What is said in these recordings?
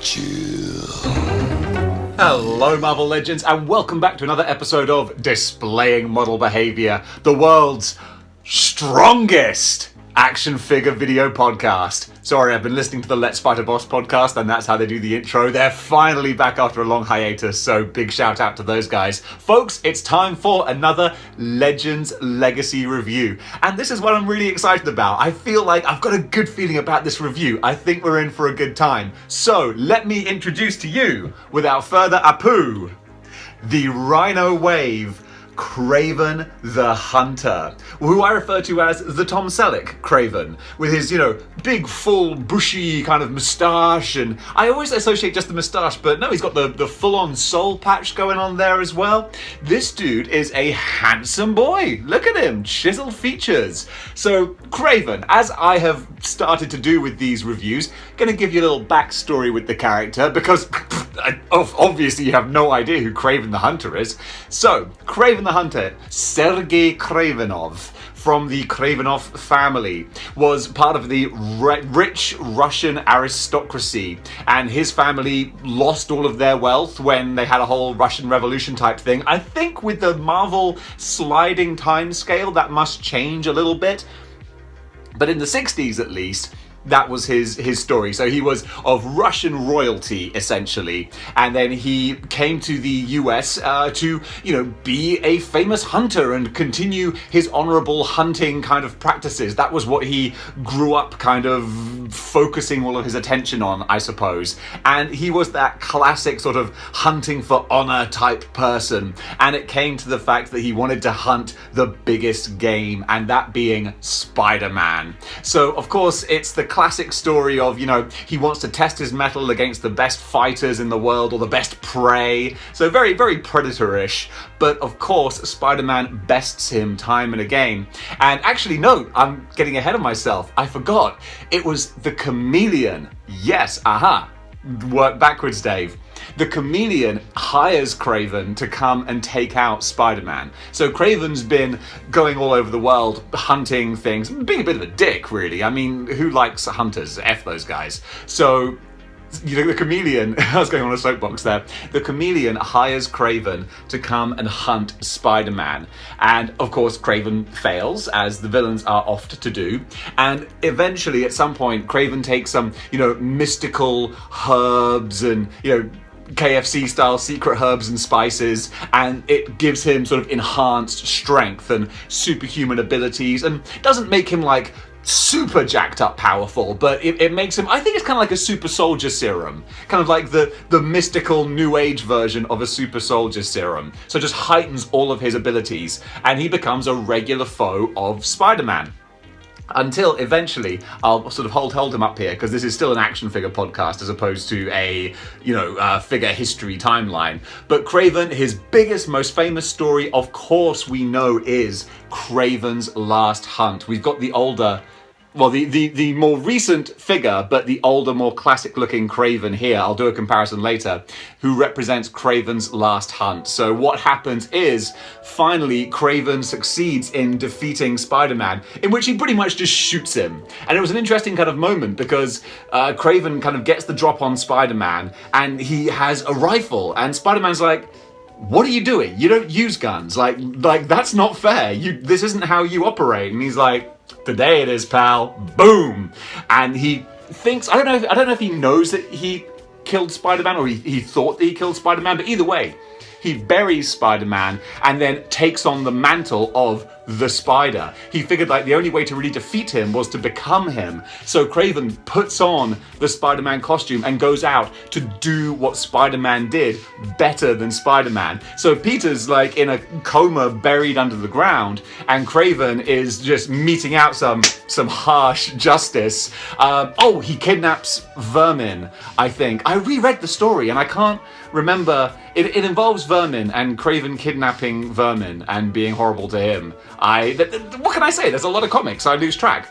Chill. Hello Marvel Legends and welcome back to another episode of Displaying Model Behavior, the world's strongest action figure video podcast. Sorry, I've been listening to the Let's Fight a Boss podcast and that's how they do the intro. They're finally back after a long hiatus, so big shout out to those guys. Folks, it's time for another Legends Legacy review. And this is what I'm really excited about. I feel like I've got a good feeling about this review. I think we're in for a good time. So let me introduce to you, without further ado, the Rhino Wave Kraven the Hunter, who I refer to as the Tom Selleck Kraven, with his, big, full, bushy kind of moustache, and I always associate just the moustache, but no, he's got the full-on soul patch going on there as well. This dude is a handsome boy. Look at him, chiseled features. So, Kraven, as I have started to do with these reviews, gonna give you a little backstory with the character, because obviously you have no idea who Kraven the Hunter is. So, Kraven the Hunter, Sergei Kravenov, from the Kravenov family, was part of the rich Russian aristocracy, and his family lost all of their wealth when they had a whole Russian Revolution type thing. I think with the Marvel sliding time scale, that must change a little bit, but in the 60s at least, that was his story. So he was of Russian royalty, essentially. And then he came to the US to, be a famous hunter and continue his honorable hunting kind of practices. That was what he grew up kind of focusing all of his attention on, I suppose. And he was that classic sort of hunting for honor type person. And it came to the fact that he wanted to hunt the biggest game, and that being Spider-Man. So, of course, it's the classic story of, he wants to test his mettle against the best fighters in the world or the best prey. So very, very predator-ish. But of course, Spider-Man bests him time and again. And actually, no, I'm getting ahead of myself. I forgot. It was the Chameleon. Yes, work backwards, Dave. The Chameleon hires Kraven to come and take out Spider-Man. So Kraven's been going all over the world hunting things, being a bit of a dick, really. I mean, who likes hunters? F those guys. So, the Chameleon, I was going on a soapbox there. The Chameleon hires Kraven to come and hunt Spider-Man. And of course, Kraven fails, as the villains are oft to do. And eventually, at some point, Kraven takes some, mystical herbs and, KFC style secret herbs and spices, and it gives him sort of enhanced strength and superhuman abilities, and doesn't make him like super jacked up powerful, but it makes him, I think it's kind of like a super soldier serum, kind of like the mystical new age version of a super soldier serum. So just heightens all of his abilities, and he becomes a regular foe of Spider-Man. Until eventually, I'll sort of hold him up here, because this is still an action figure podcast as opposed to a, figure history timeline. But Kraven, his biggest, most famous story, of course we know, is Kraven's Last Hunt. We've got the older, the more recent figure, but the older, more classic-looking Kraven here, I'll do a comparison later, who represents Kraven's Last Hunt. So what happens is, finally, Kraven succeeds in defeating Spider-Man, in which he pretty much just shoots him. And it was an interesting kind of moment, because Kraven kind of gets the drop on Spider-Man, and he has a rifle, and Spider-Man's like, what are you doing? You don't use guns. Like that's not fair. This isn't how you operate. And he's like, today it is, pal. Boom. And he thinks, I don't know if he knows that he killed Spider-Man, or he thought that he killed Spider-Man, but either way, he buries Spider-Man and then takes on the mantle of the Spider. He figured like the only way to really defeat him was to become him. So Kraven puts on the Spider-Man costume and goes out to do what Spider-Man did better than Spider-Man. So Peter's like in a coma buried under the ground, and Kraven is just meting out some harsh justice. He kidnaps Vermin, I think. I reread the story and I can't remember. It involves Vermin and Kraven kidnapping Vermin and being horrible to him. What can I say? There's a lot of comics, I lose track.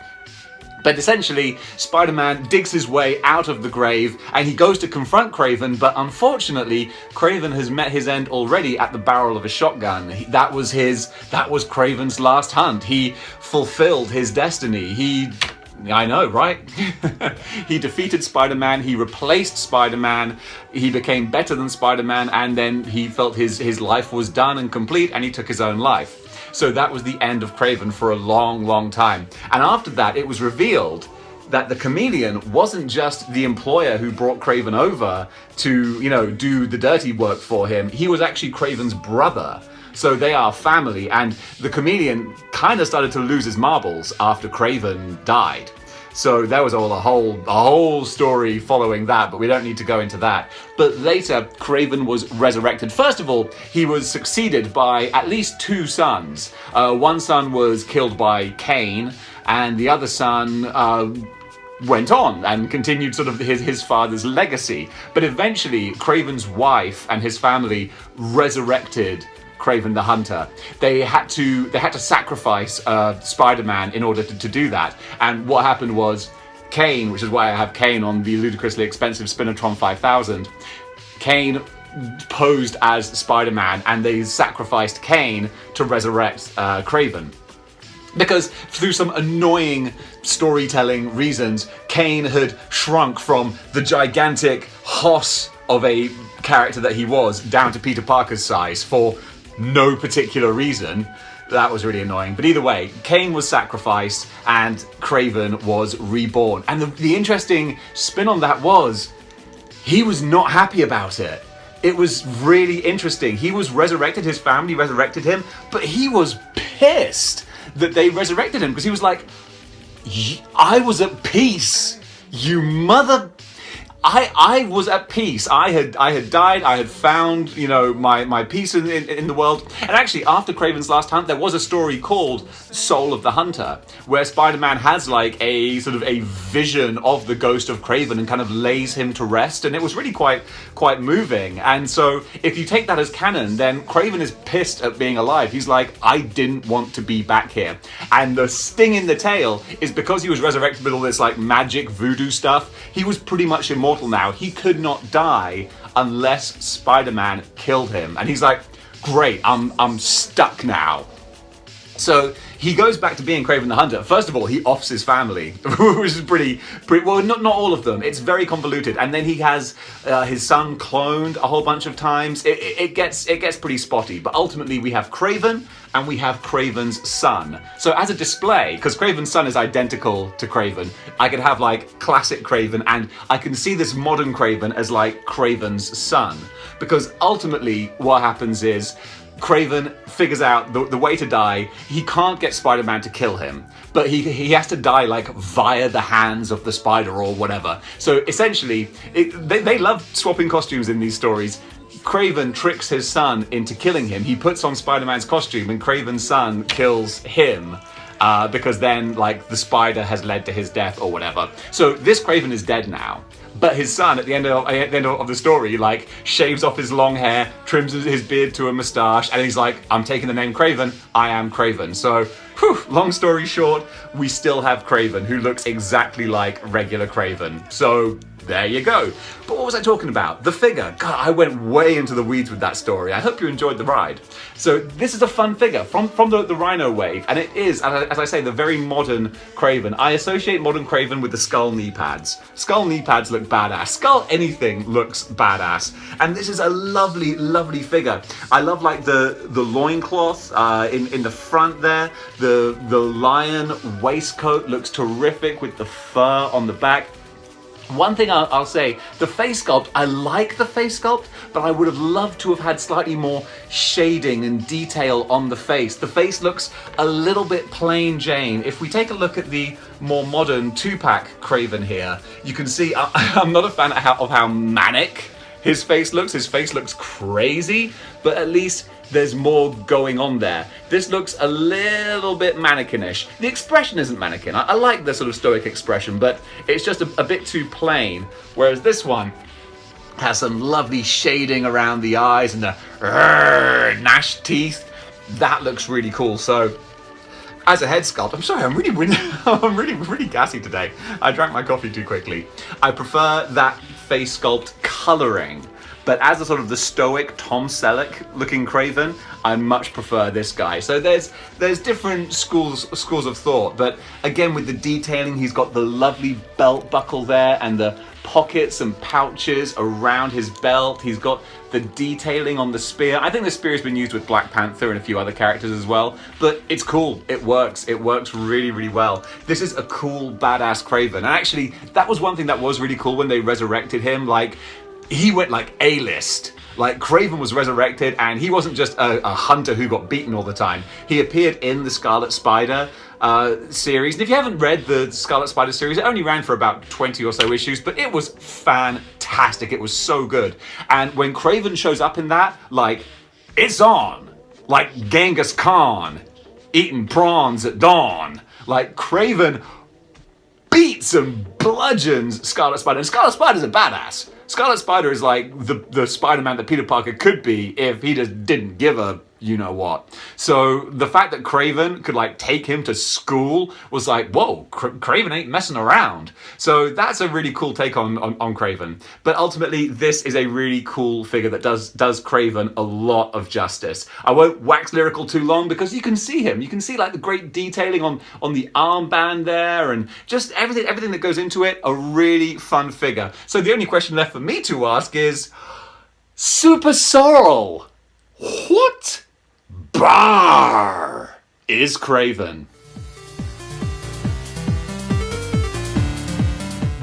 But essentially, Spider-Man digs his way out of the grave and he goes to confront Kraven, but unfortunately, Kraven has met his end already at the barrel of a shotgun. That was Kraven's last hunt. He fulfilled his destiny. He I know, right? He defeated Spider-Man, he replaced Spider-Man, he became better than Spider-Man, and then he felt his life was done and complete, and he took his own life. So that was the end of Kraven for a long, long time. And after that, it was revealed that the Chameleon wasn't just the employer who brought Kraven over to, do the dirty work for him. He was actually Kraven's brother. So they are family, and the Chameleon kind of started to lose his marbles after Kraven died. So there was a whole story following that, but we don't need to go into that. But later, Kraven was resurrected. First of all, he was succeeded by at least two sons. One son was killed by Cain, and the other son went on and continued sort of his father's legacy. But eventually, Kraven's wife and his family resurrected Kraven the Hunter. They had to sacrifice Spider-Man in order to do that. And what happened was Cain, which is why I have Cain on the ludicrously expensive Spinatron 5000, Cain posed as Spider-Man, and they sacrificed Cain to resurrect Kraven. Because through some annoying storytelling reasons, Cain had shrunk from the gigantic hoss of a character that he was down to Peter Parker's size for no particular reason. That was really annoying. But either way, Cain was sacrificed and Kraven was reborn. And the interesting spin on that was, he was not happy about it. It was really interesting. He was resurrected, his family resurrected him, but he was pissed that they resurrected him, because he was like, I was at peace, you mother... I was at peace. I had died. I had found, my peace in the world. And actually, after Kraven's Last Hunt, there was a story called Soul of the Hunter, where Spider-Man has like a sort of a vision of the ghost of Kraven and kind of lays him to rest. And it was really quite moving. And so if you take that as canon, then Kraven is pissed at being alive. He's like, I didn't want to be back here. And the sting in the tail is, because he was resurrected with all this like magic voodoo stuff, he was pretty much immortal now. He could not die unless Spider-Man killed him. And he's like, great, I'm stuck now. So he goes back to being Kraven the Hunter. First of all, he offs his family, which is pretty well, not all of them. It's very convoluted. And then he has his son cloned a whole bunch of times. It gets pretty spotty. But ultimately, we have Kraven and we have Kraven's son. So as a display, because Kraven's son is identical to Kraven, I could have like classic Kraven, and I can see this modern Kraven as like Kraven's son. Because ultimately, what happens is, Kraven figures out the way to die. He can't get Spider-Man to kill him, but he has to die like via the hands of the spider or whatever. So essentially, they love swapping costumes in these stories. Kraven tricks his son into killing him. He puts on Spider-Man's costume and Kraven's son kills him. Because then, like, the spider has led to his death or whatever. So this Kraven is dead now. But his son, at the end of the story, like, shaves off his long hair, trims his beard to a moustache, and he's like, I'm taking the name Kraven, I am Kraven. So, long story short, we still have Kraven, who looks exactly like regular Kraven. So, there you go. But what was I talking about? The figure. God, I went way into the weeds with that story. I hope you enjoyed the ride. So this is a fun figure from the Rhino wave, and it is, as I say, the very modern Kraven. I associate modern Kraven with the skull knee pads. Skull knee pads look badass. Skull anything looks badass. And this is a lovely, lovely figure. I love like the loincloth in the front there. The lion waistcoat looks terrific with the fur on the back. One thing I'll say, the face sculpt, I like the face sculpt, but I would have loved to have had slightly more shading and detail on the face. The face looks a little bit plain Jane. If we take a look at the more modern 2-pack Kraven here, you can see I'm not a fan of how manic his face looks. His face looks crazy, but at least there's more going on there. This looks a little bit mannequinish. The expression isn't mannequin. I like the sort of stoic expression, but it's just a bit too plain. Whereas this one has some lovely shading around the eyes and the gnashed teeth. That looks really cool. So, as a head sculpt, I'm sorry, I'm really gassy today. I drank my coffee too quickly. I prefer that face sculpt coloring. but as a sort of the stoic Tom Selleck looking Kraven, I much prefer this guy. So there's different schools of thought, but again with the detailing, he's got the lovely belt buckle there and the pockets and pouches around his belt. He's got the detailing on the spear. I think the spear has been used with Black Panther and a few other characters as well, but it's cool. It works really, really well. This is a cool, badass Kraven. And actually, that was one thing that was really cool when they resurrected him. Like, he went like A-list. Like, Kraven was resurrected, and he wasn't just a hunter who got beaten all the time. He appeared in the Scarlet Spider series. And if you haven't read the Scarlet Spider series, it only ran for about 20 or so issues, but it was fantastic. It was so good. And when Kraven shows up in that, like, it's on. Like Genghis Khan eating prawns at dawn. Like, Kraven beats and bludgeons Scarlet Spider. And Scarlet Spider's a badass. Scarlet Spider is like the Spider-Man that Peter Parker could be if he just didn't give a you-know-what. So the fact that Kraven could like take him to school was like, whoa, Kraven ain't messing around. So that's a really cool take on Kraven. But ultimately, this is a really cool figure that does Kraven a lot of justice. I won't wax lyrical too long because you can see him. You can see like the great detailing on the armband there and just everything that goes into it. A really fun figure. So the only question left for me to ask is, Super Sorrel, what bar is Kraven?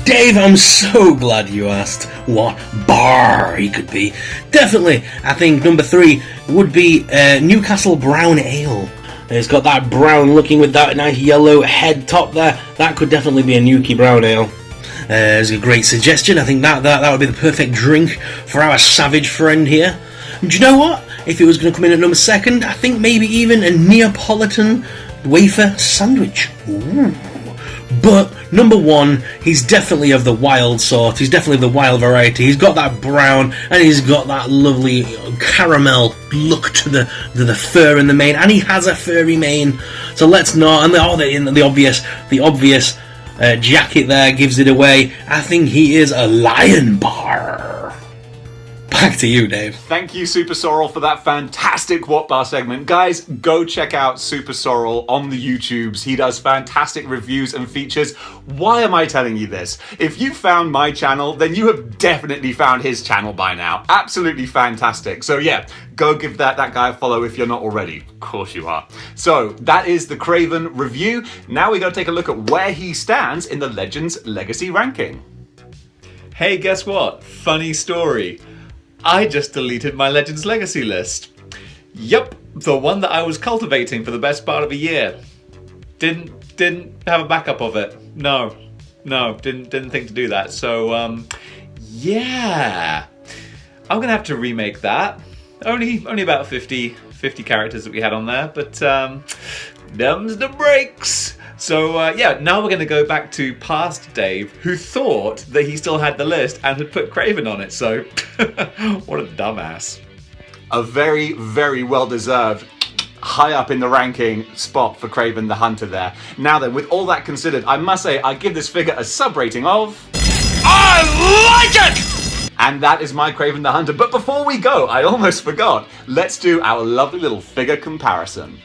Dave, I'm so glad you asked what bar he could be. Definitely, I think number 3 would be Newcastle Brown Ale. It's got that brown looking with that nice yellow head top there. That could definitely be a Nuki Brown Ale. It's a great suggestion. I think that would be the perfect drink for our savage friend here. And do you know what? If it was going to come in at number 2, I think maybe even a Neapolitan wafer sandwich. Ooh. But number 1, he's definitely of the wild sort. He's definitely of the wild variety. He's got that brown and he's got that lovely caramel look to the fur in the mane, and he has a furry mane. So let's not. And the obvious jacket there gives it away. I think he is a lion bar. Back to you, Dave. Thank you, Super Sorrel, for that fantastic What Bar segment. Guys, go check out Super Sorrel on the YouTubes. He does fantastic reviews and features. Why am I telling you this? If you found my channel, then you have definitely found his channel by now. Absolutely fantastic. So yeah, go give that guy a follow if you're not already. Of course you are. So that is the Kraven review. Now we got to take a look at where he stands in the Legends Legacy ranking. Hey, guess what? Funny story. I just deleted my Legends Legacy list. Yup, the one that I was cultivating for the best part of a year. Didn't have a backup of it. No, didn't think to do that. So, yeah. I'm gonna have to remake that. Only about 50 characters that we had on there, but them's the breaks. So yeah, now we're going to go back to past Dave, who thought that he still had the list and had put Kraven on it. So what a dumbass. A very, very well-deserved high up in the ranking spot for Kraven the Hunter there. Now then, with all that considered, I must say I give this figure a sub rating of... I like it! And that is my Kraven the Hunter. But before we go, I almost forgot. Let's do our lovely little figure comparison.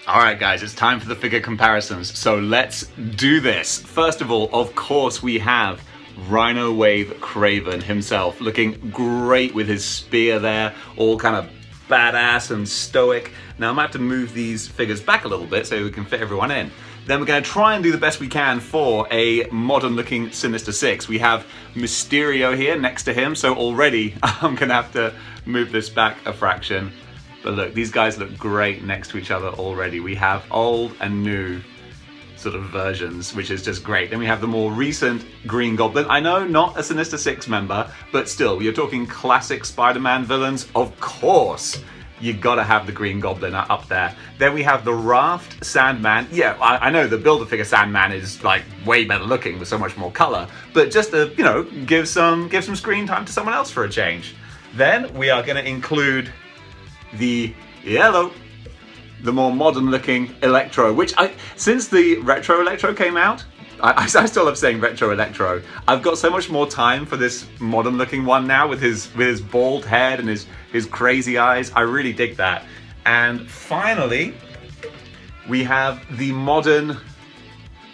Alright guys, it's time for the figure comparisons, so let's do this. First of all, of course, we have Rhino Wave Kraven himself, looking great with his spear there, all kind of badass and stoic. Now I might have to move these figures back a little bit so we can fit everyone in. Then we're going to try and do the best we can for a modern looking Sinister Six. We have Mysterio here next to him, so already I'm going to have to move this back a fraction. But look, these guys look great next to each other already. We have old and new sort of versions, which is just great. Then we have the more recent Green Goblin. I know, not a Sinister Six member, but still, you're talking classic Spider-Man villains. Of course, you gotta have the Green Goblin up there. Then we have the Raft Sandman. Yeah, I know the Build-A-Figure Sandman is like way better looking with so much more color, but just to, you know, give some screen time to someone else for a change. Then we are gonna include the yellow, the more modern looking Electro, which since the retro Electro came out, I still love saying retro electro. I've got so much more time for this modern looking one now with his bald head and his crazy eyes. I really dig that. And finally, we have the modern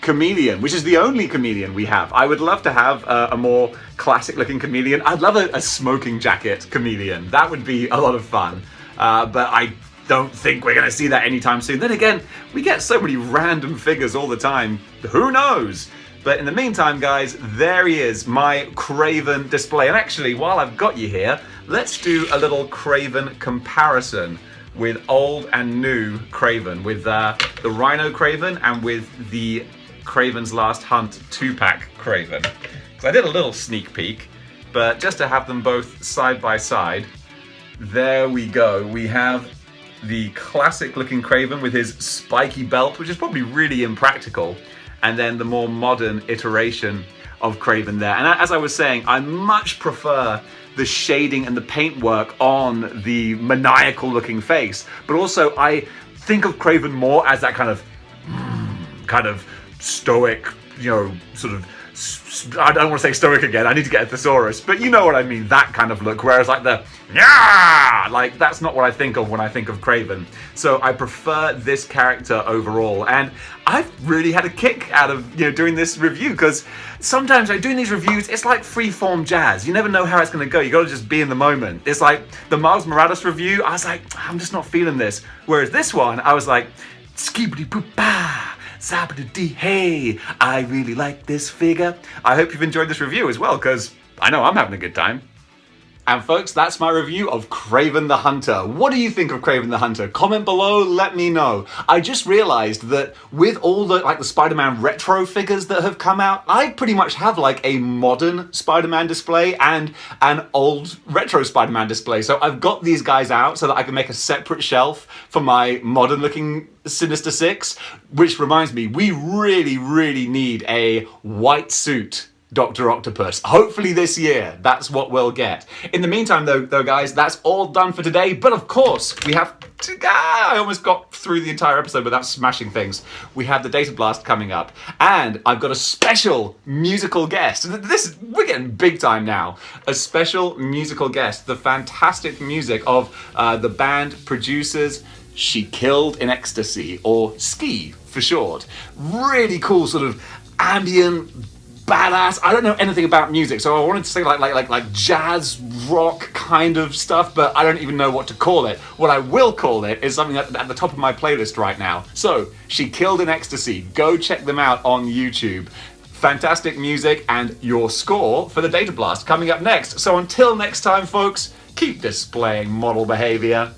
chameleon, which is the only chameleon we have. I would love to have a more classic looking chameleon. I'd love a smoking jacket chameleon. That would be a lot of fun. But I don't think we're going to see that anytime soon. Then again, we get so many random figures all the time. Who knows? But in the meantime, guys, there he is, my Kraven display. And actually, while I've got you here, let's do a little Kraven comparison with old and new Kraven, with the Rhino Kraven and with the Kraven's Last Hunt 2-pack Kraven. So I did a little sneak peek, but just to have them both side by side, there we go. We have the classic looking Kraven with his spiky belt, which is probably really impractical, and then the more modern iteration of Kraven there. And as I was saying, I much prefer the shading and the paintwork on the maniacal looking face, but also I think of Kraven more as that kind of stoic, sort of, I don't want to say stoic again, I need to get a thesaurus, but you know what I mean, that kind of look, whereas like that's not what I think of when I think of Kraven. So I prefer this character overall, and I've really had a kick out of doing this review, because sometimes doing these reviews, it's like free-form jazz. You never know how it's going to go. You got to just be in the moment. It's like the Miles Morales review, I was like, I'm just not feeling this. Whereas this one, I was like, skibidi-boo-ba, zabba-da-dee, hey, I really like this figure. I hope you've enjoyed this review as well, because I know I'm having a good time. And folks, that's my review of Kraven the Hunter. What do you think of Kraven the Hunter? Comment below, let me know. I just realized that with all the Spider-Man retro figures that have come out, I pretty much have like a modern Spider-Man display and an old retro Spider-Man display. So I've got these guys out so that I can make a separate shelf for my modern looking Sinister Six, which reminds me, we really, really need a white suit Dr. Octopus. Hopefully this year, that's what we'll get. In the meantime, though, guys, that's all done for today. But of course, we have to... I almost got through the entire episode without smashing things. We have the Data Blast coming up. And I've got a special musical guest. We're getting big time now. A special musical guest. The fantastic music of the band producers She Killed in Ecstasy, or Ski for short. Really cool sort of ambient, badass. I don't know anything about music, so I wanted to say like jazz rock kind of stuff, but I don't even know what to call it. What I will call it is something at the top of my playlist right now. So, She Killed in Ecstasy. Go check them out on YouTube. Fantastic music, and your score for the Data Blast coming up next. So until next time, folks, keep displaying model behavior.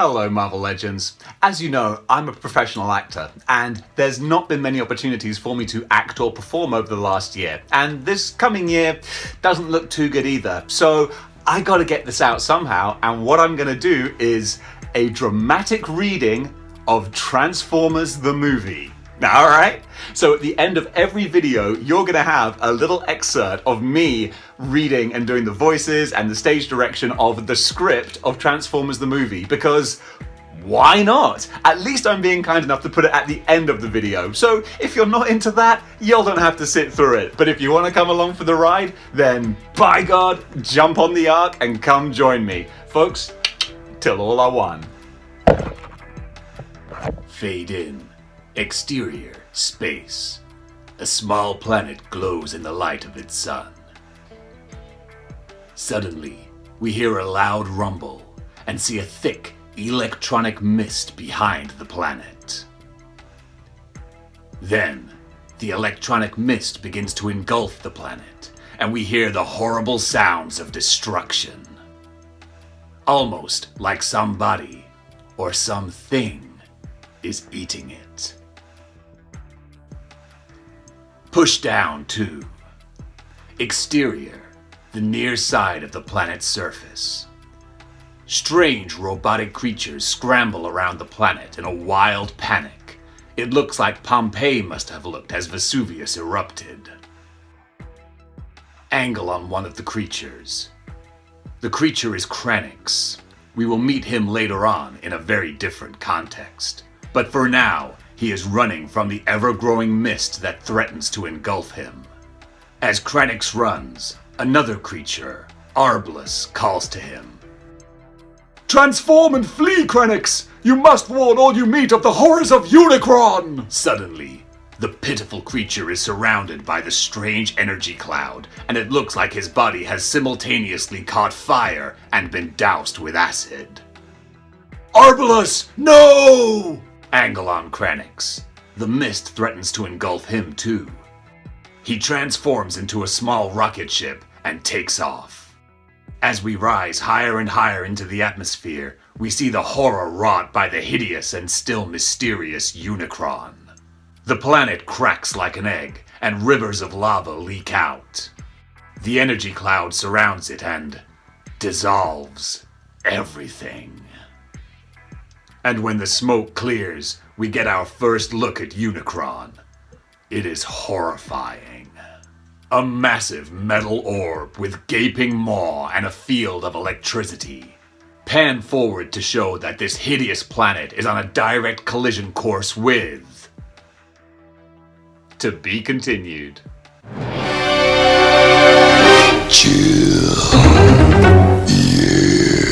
Hello, Marvel Legends. As you know, I'm a professional actor, and there's not been many opportunities for me to act or perform over the last year, and this coming year doesn't look too good either. So I gotta get this out somehow, and what I'm gonna do is a dramatic reading of Transformers the movie. Alright? So at the end of every video, you're gonna have a little excerpt of me reading and doing the voices and the stage direction of the script of Transformers the movie, because why not? At least I'm being kind enough to put it at the end of the video. So if you're not into that, you don't have to sit through it. But if you want to come along for the ride, then by God, jump on the ark and come join me. Folks, till all are one. Fade in. Exterior, space. A small planet glows in the light of its sun. Suddenly, we hear a loud rumble and see a thick electronic mist behind the planet. Then, the electronic mist begins to engulf the planet, and we hear the horrible sounds of destruction. Almost like somebody or something is eating it. Push down to exterior, the near side of the planet's surface. Strange robotic creatures scramble around the planet in a wild panic. It looks like Pompeii must have looked as Vesuvius erupted. Angle on one of the creatures. The creature is Krenix. We will meet him later on in a very different context. But for now, he is running from the ever-growing mist that threatens to engulf him. As Krenix runs, another creature, Arblus, calls to him. Transform and flee, Krenix! You must warn all you meet of the horrors of Unicron! Suddenly, the pitiful creature is surrounded by the strange energy cloud, and it looks like his body has simultaneously caught fire and been doused with acid. Arbalus, no! Angle on Krenix. The mist threatens to engulf him too. He transforms into a small rocket ship and takes off. As we rise higher and higher into the atmosphere, we see the horror wrought by the hideous and still mysterious Unicron. The planet cracks like an egg, and rivers of lava leak out. The energy cloud surrounds it and dissolves everything. And when the smoke clears, we get our first look at Unicron. It is horrifying. A massive metal orb with gaping maw and a field of electricity. Pan forward to show that this hideous planet is on a direct collision course with... To be continued. Chill. Yeah.